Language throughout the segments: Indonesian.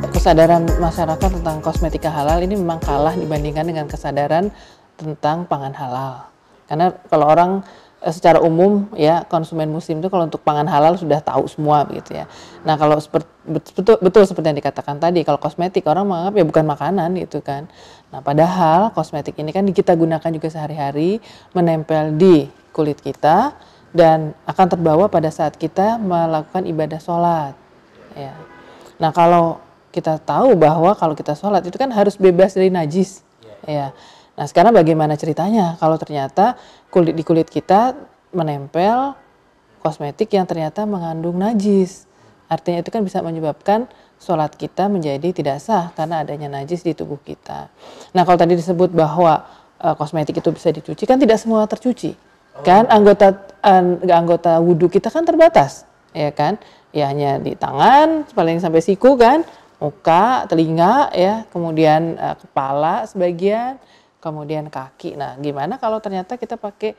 Kesadaran masyarakat tentang kosmetika halal ini memang kalah dibandingkan dengan kesadaran tentang pangan halal. Karena kalau orang secara umum ya konsumen muslim itu kalau untuk pangan halal sudah tahu semua begitu ya. Nah kalau betul seperti yang dikatakan tadi, kalau kosmetik orang menganggap ya bukan makanan gitu kan. Nah padahal kosmetik ini kan kita gunakan juga sehari-hari, menempel di kulit kita dan akan terbawa pada saat kita melakukan ibadah sholat. Ya. Nah kalau kita tahu bahwa kalau kita sholat itu kan harus bebas dari najis, ya. Nah sekarang bagaimana ceritanya kalau ternyata di kulit kita menempel kosmetik yang ternyata mengandung najis, artinya itu kan bisa menyebabkan sholat kita menjadi tidak sah karena adanya najis di tubuh kita. Nah kalau tadi disebut bahwa kosmetik itu bisa dicuci, kan tidak semua tercuci, kan anggota wudhu kita kan terbatas, ya kan, ya hanya di tangan paling sampai siku kan. Muka, telinga, ya, kemudian kepala sebagian, kemudian kaki. Nah, gimana kalau ternyata kita pakai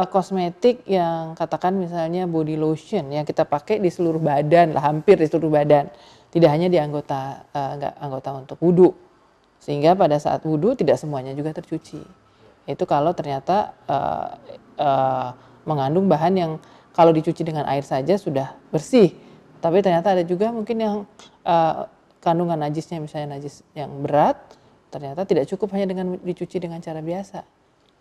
kosmetik yang katakan misalnya body lotion yang kita pakai di seluruh badan lah, hampir di seluruh badan, tidak hanya di anggota untuk wudhu, sehingga pada saat wudhu tidak semuanya juga tercuci. Itu kalau ternyata mengandung bahan yang kalau dicuci dengan air saja sudah bersih. Tapi ternyata ada juga mungkin yang kandungan najisnya misalnya najis yang berat, ternyata tidak cukup hanya dengan dicuci dengan cara biasa.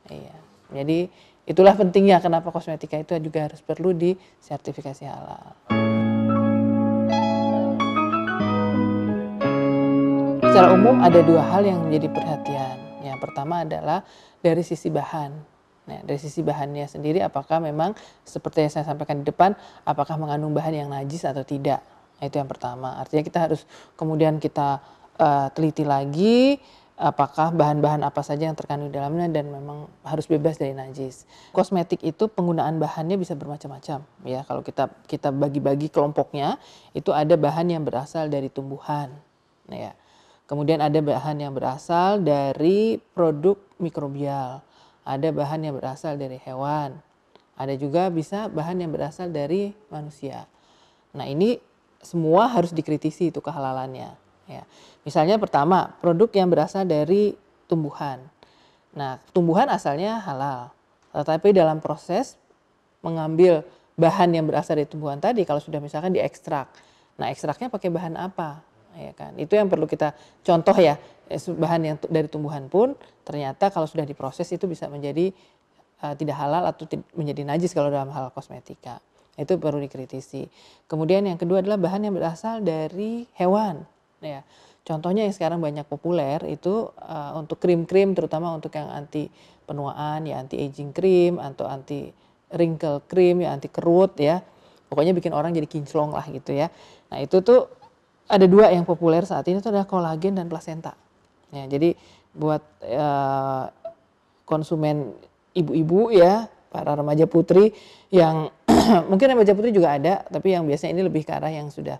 Iya. Jadi itulah pentingnya kenapa kosmetika itu juga harus perlu disertifikasi halal. Secara umum ada dua hal yang menjadi perhatian. Yang pertama adalah dari sisi bahan. Nah, dari sisi bahannya sendiri apakah memang seperti yang saya sampaikan di depan, apakah mengandung bahan yang najis atau tidak. Nah, itu yang pertama. Artinya kita harus kemudian kita teliti lagi apakah bahan-bahan apa saja yang terkandung di dalamnya dan memang harus bebas dari najis. Kosmetik itu penggunaan bahannya bisa bermacam-macam ya. Kalau kita bagi-bagi kelompoknya, itu ada bahan yang berasal dari tumbuhan. Nah, ya. Kemudian ada bahan yang berasal dari produk mikrobial. Ada bahan yang berasal dari hewan, ada juga bisa bahan yang berasal dari manusia. Nah ini semua harus dikritisi itu kehalalannya. Ya. Misalnya pertama produk yang berasal dari tumbuhan. Nah tumbuhan asalnya halal, tetapi dalam proses mengambil bahan yang berasal dari tumbuhan tadi, kalau sudah misalkan diekstrak, nah ekstraknya pakai bahan apa? Ya kan? Itu yang perlu kita contoh ya, bahan yang dari tumbuhan pun ternyata kalau sudah diproses itu bisa menjadi tidak halal atau menjadi najis kalau dalam hal kosmetika. Itu perlu dikritisi. Kemudian yang kedua adalah bahan yang berasal dari hewan. Ya. Contohnya yang sekarang banyak populer itu untuk krim-krim, terutama untuk yang anti penuaan, ya anti aging cream atau anti wrinkle cream, ya anti kerut ya. Pokoknya bikin orang jadi kinclong lah gitu ya. Nah itu tuh ada dua yang populer saat ini itu adalah kolagen dan plasenta. Ya, jadi buat konsumen ibu-ibu ya, para remaja putri yang mungkin remaja putri juga ada, tapi yang biasanya ini lebih ke arah yang sudah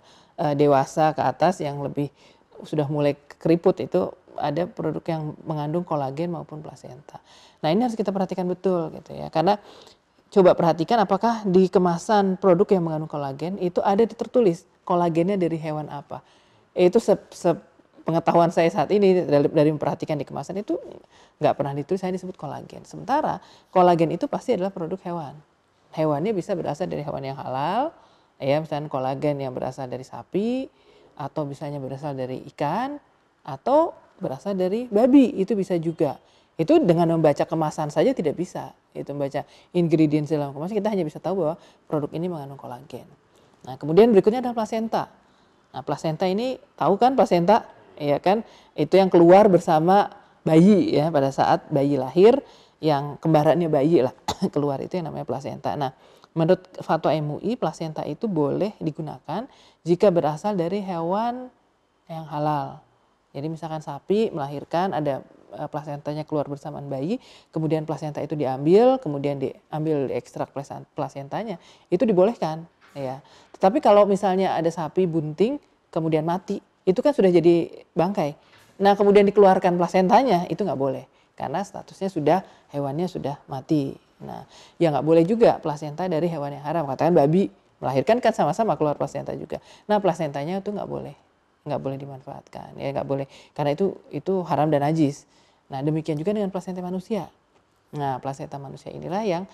dewasa ke atas, yang lebih sudah mulai keriput itu ada produk yang mengandung kolagen maupun plasenta. Nah ini harus kita perhatikan betul gitu ya, karena coba perhatikan apakah di kemasan produk yang mengandung kolagen itu ada tertulis kolagennya dari hewan apa. Itu pengetahuan saya saat ini dari memperhatikan di kemasan itu nggak pernah ditulis, saya disebut kolagen. Sementara kolagen itu pasti adalah produk hewan. Hewannya bisa berasal dari hewan yang halal, ya misalnya kolagen yang berasal dari sapi, atau misalnya berasal dari ikan, atau berasal dari babi, itu bisa juga. Itu dengan membaca kemasan saja tidak bisa. Itu membaca ingredients dalam kemasan kita hanya bisa tahu bahwa produk ini mengandung kolagen. Nah, kemudian berikutnya adalah plasenta. Nah, plasenta ini tahu kan plasenta? Ya kan? Itu yang keluar bersama bayi ya pada saat bayi lahir, yang kembarannya bayi lah keluar, itu yang namanya plasenta. Nah, menurut fatwa MUI plasenta itu boleh digunakan jika berasal dari hewan yang halal. Jadi misalkan sapi melahirkan ada plasentanya keluar bersamaan bayi, kemudian plasenta itu diambil, kemudian diekstrak plasentanya, itu dibolehkan ya. Tetapi kalau misalnya ada sapi bunting kemudian mati, itu kan sudah jadi bangkai. Nah kemudian dikeluarkan plasentanya, itu nggak boleh karena statusnya sudah, hewannya sudah mati. Nah ya nggak boleh juga plasenta dari hewan yang haram, katakan babi melahirkan kan sama-sama keluar plasenta juga. Nah plasentanya itu nggak boleh. nggak boleh dimanfaatkan, ya nggak boleh, karena itu haram dan najis. Nah demikian juga dengan plasenta manusia. Nah plasenta manusia inilah yang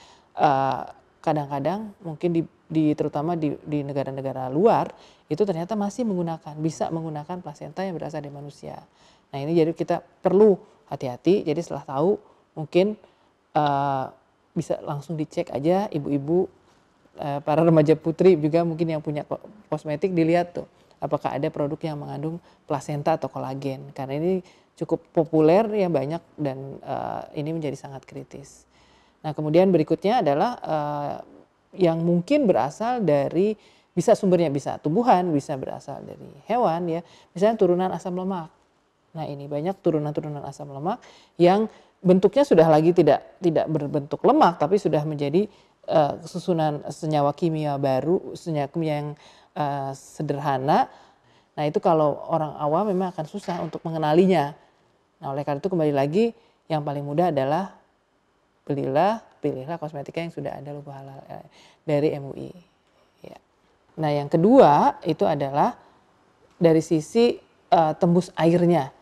kadang-kadang mungkin terutama di negara-negara luar itu ternyata masih bisa menggunakan plasenta yang berasal dari manusia. Nah ini jadi kita perlu hati-hati. Jadi setelah tahu mungkin bisa langsung dicek aja ibu-ibu, para remaja putri juga mungkin yang punya kosmetik, dilihat tuh apakah ada produk yang mengandung plasenta atau kolagen, karena ini cukup populer ya, banyak, dan ini menjadi sangat kritis. Nah kemudian berikutnya adalah yang mungkin berasal dari, sumbernya bisa tumbuhan, bisa berasal dari hewan ya, misalnya turunan asam lemak. Nah ini banyak turunan-turunan asam lemak yang bentuknya sudah lagi tidak berbentuk lemak, tapi sudah menjadi susunan senyawa kimia baru, senyawa kimia yang sederhana. Nah itu kalau orang awam memang akan susah untuk mengenalinya. Nah oleh karena itu kembali lagi yang paling mudah adalah pilihlah kosmetika yang sudah ada logo halal dari MUI. Ya. Nah yang kedua itu adalah dari sisi tembus airnya.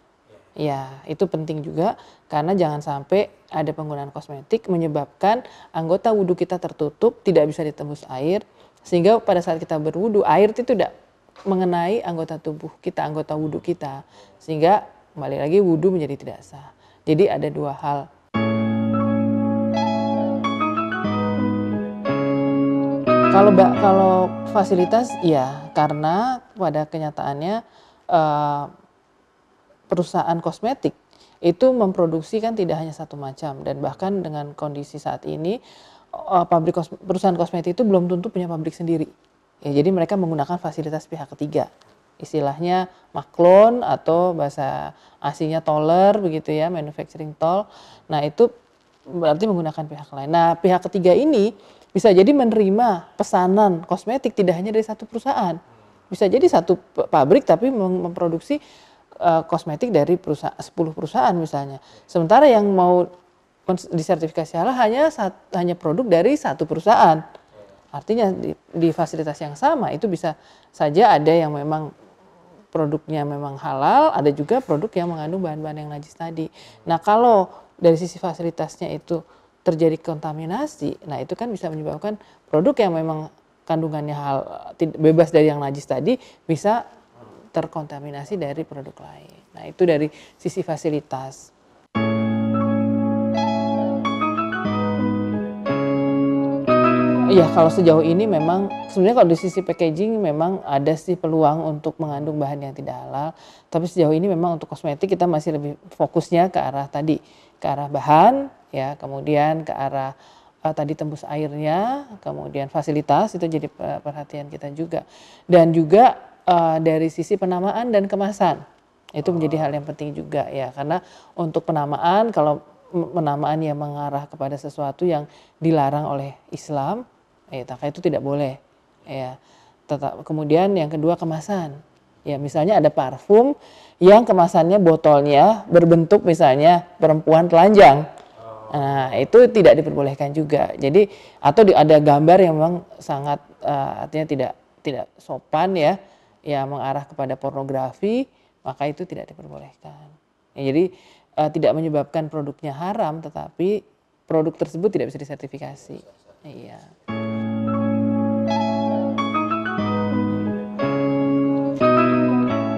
Ya, itu penting juga, karena jangan sampai ada penggunaan kosmetik menyebabkan anggota wudhu kita tertutup, tidak bisa ditembus air, sehingga pada saat kita berwudhu air itu tidak mengenai anggota tubuh kita, anggota wudhu kita, sehingga kembali lagi wudhu menjadi tidak sah. Jadi ada dua hal. Kalau fasilitas ya, karena pada kenyataannya perusahaan kosmetik itu memproduksi kan tidak hanya satu macam, dan bahkan dengan kondisi saat ini perusahaan kosmetik itu belum tentu punya pabrik sendiri. Ya, jadi mereka menggunakan fasilitas pihak ketiga. Istilahnya maklon atau bahasa aslinya toller begitu ya, manufacturing toll. Nah, itu berarti menggunakan pihak lain. Nah, pihak ketiga ini bisa jadi menerima pesanan kosmetik tidak hanya dari satu perusahaan. Bisa jadi satu pabrik tapi memproduksi kosmetik dari 10 perusahaan misalnya. Sementara yang mau disertifikasi halal hanya produk dari satu perusahaan. Artinya di fasilitas yang sama itu bisa saja ada yang memang produknya memang halal, ada juga produk yang mengandung bahan-bahan yang najis tadi. Nah kalau dari sisi fasilitasnya itu terjadi kontaminasi, nah itu kan bisa menyebabkan produk yang memang kandungannya bebas dari yang najis tadi bisa terkontaminasi dari produk lain. Nah itu dari sisi fasilitas. Iya, kalau sejauh ini memang sebenarnya kalau di sisi packaging memang ada sih peluang untuk mengandung bahan yang tidak halal. Tapi sejauh ini memang untuk kosmetik kita masih lebih fokusnya ke arah tadi, ke arah bahan, ya, kemudian ke arah tadi tembus airnya, kemudian fasilitas itu jadi perhatian kita juga. Dan juga dari sisi penamaan dan kemasan itu menjadi hal yang penting juga ya, karena untuk penamaan, kalau penamaan yang mengarah kepada sesuatu yang dilarang oleh Islam, maka itu tidak boleh ya. Kemudian yang kedua kemasan ya, misalnya ada parfum yang kemasannya botolnya berbentuk misalnya perempuan telanjang, nah itu tidak diperbolehkan juga. Jadi atau ada gambar yang memang sangat artinya tidak sopan ya, mengarah kepada pornografi, maka itu tidak diperbolehkan. Ya, jadi tidak menyebabkan produknya haram, tetapi produk tersebut tidak bisa disertifikasi. Iya.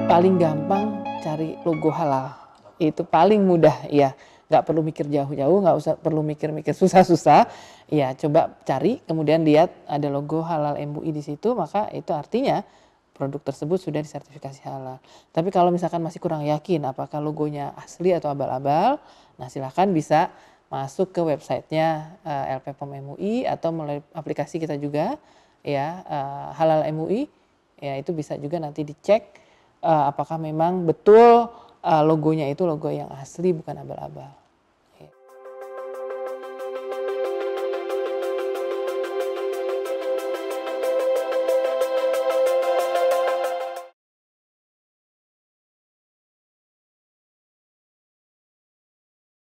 Paling gampang cari logo halal, itu paling mudah ya. Nggak perlu mikir jauh-jauh, nggak usah perlu mikir-mikir susah-susah. Ya coba cari, kemudian lihat ada logo halal MUI di situ, maka itu artinya produk tersebut sudah disertifikasi halal. Tapi kalau misalkan masih kurang yakin apakah logonya asli atau abal-abal, nah silakan bisa masuk ke websitenya LPPOM MUI atau melalui aplikasi kita juga ya, Halal MUI. Ya itu bisa juga nanti dicek apakah memang betul logonya itu logo yang asli bukan abal-abal.